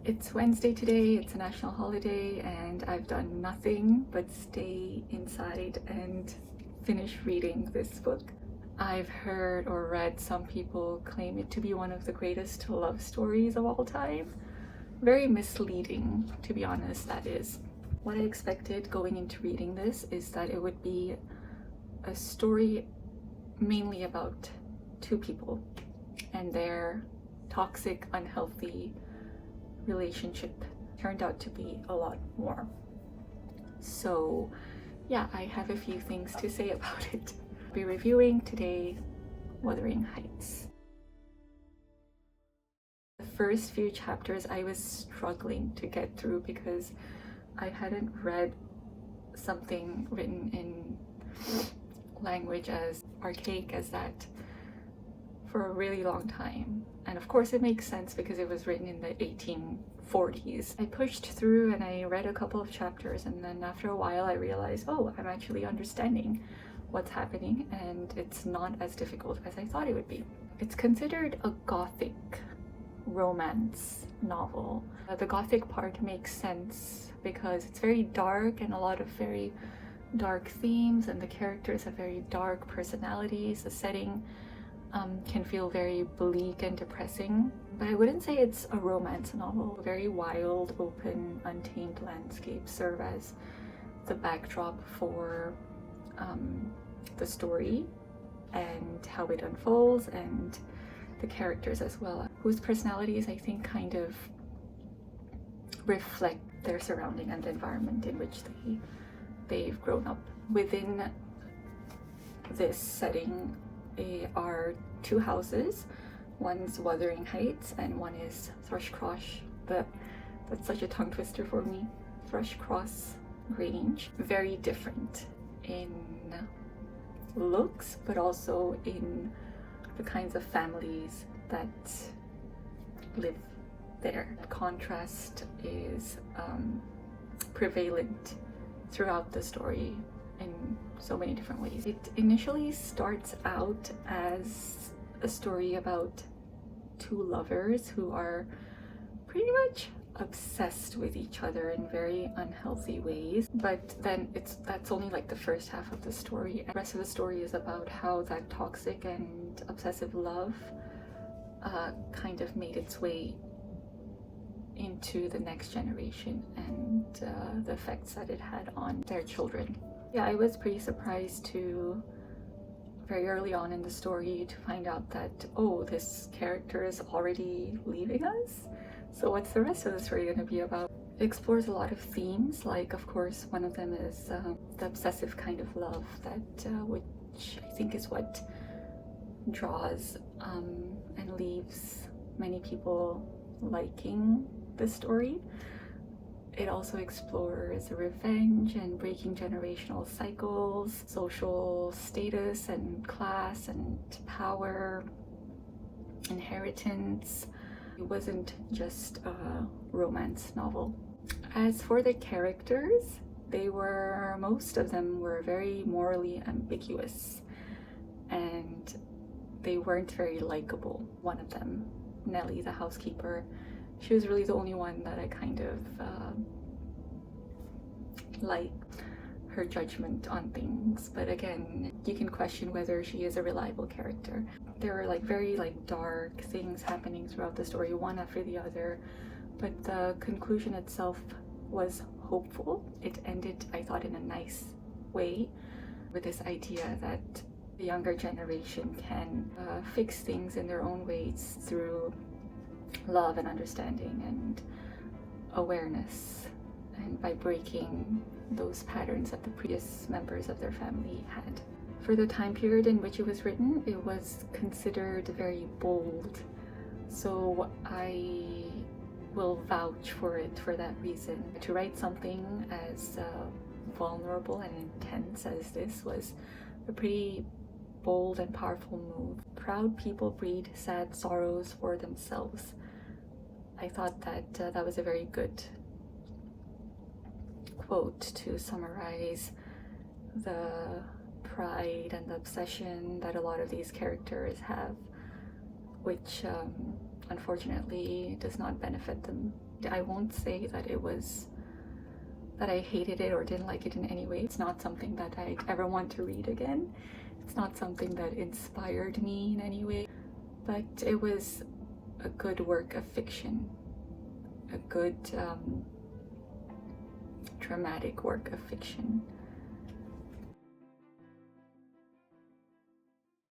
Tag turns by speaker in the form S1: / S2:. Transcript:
S1: It's Wednesday today, it's a national holiday, and I've done nothing but stay inside and finish reading this book. I've heard or read some people claim it to be one of the greatest love stories of all time. Very misleading, to be honest, that is. What I expected going into reading this is that it would be a story mainly about two people and their toxic, unhealthy relationship. Turned out to be a lot more. So yeah, I have a few things to say about it. I'll be reviewing today Wuthering Heights. The first few chapters I was struggling to get through because I hadn't read something written in language as archaic as that for a really long time. And of course it makes sense because it was written in the 1840s. I pushed through and I read a couple of chapters, and then after a while I realized, oh, I'm actually understanding what's happening and it's not as difficult as I thought it would be. It's considered a gothic romance novel. The gothic part makes sense because it's very dark and a lot of very dark themes, and the characters have very dark personalities. The setting can feel very bleak and depressing, but I wouldn't say it's a romance novel. Very wild, open, untamed landscapes serve as the backdrop for the story and how it unfolds, and the characters as well, whose personalities I think kind of reflect their surrounding and the environment in which they've grown up. Within this setting are two houses. One's Wuthering Heights and one is Thrushcross. That's such a tongue twister for me. Thrushcross Grange. Very different in looks, but also in the kinds of families that live there. Contrast is prevalent throughout the story in so many different ways. It initially starts out as a story about two lovers who are pretty much obsessed with each other in very unhealthy ways, but then that's only like the first half of the story. And the rest of the story is about how that toxic and obsessive love kind of made its way into the next generation and the effects that it had on their children. Yeah, I was pretty surprised to very early on in the story to find out that, oh, this character is already leaving us. So what's the rest of the story going to be about? It explores a lot of themes, like of course one of them is the obsessive kind of love that which I think is what draws and leaves many people liking the story. It also explores revenge and breaking generational cycles, social status and class and power, inheritance. It wasn't just a romance novel. As for the characters, most of them were very morally ambiguous, and they weren't very likable. One of them, Nellie, the housekeeper, she was really the only one that I kind of liked her judgment on things. But again, you can question whether she is a reliable character. There were like very dark things happening throughout the story, one after the other, but the conclusion itself was hopeful. It ended, I thought, in a nice way, with this idea that the younger generation can fix things in their own ways through love and understanding and awareness, and by breaking those patterns that the previous members of their family had. For the time period in which it was written, it was considered very bold, so I will vouch for it for that reason. To write something as vulnerable and intense as this was a pretty bold and powerful move. Proud people breed sad sorrows for themselves. I thought that that was a very good quote to summarize the pride and the obsession that a lot of these characters have, which unfortunately does not benefit them. I won't say that I hated it or didn't like it in any way. It's not something that I ever want to read again. It's not something that inspired me in any way, but it was a good work of fiction, a good dramatic work of fiction.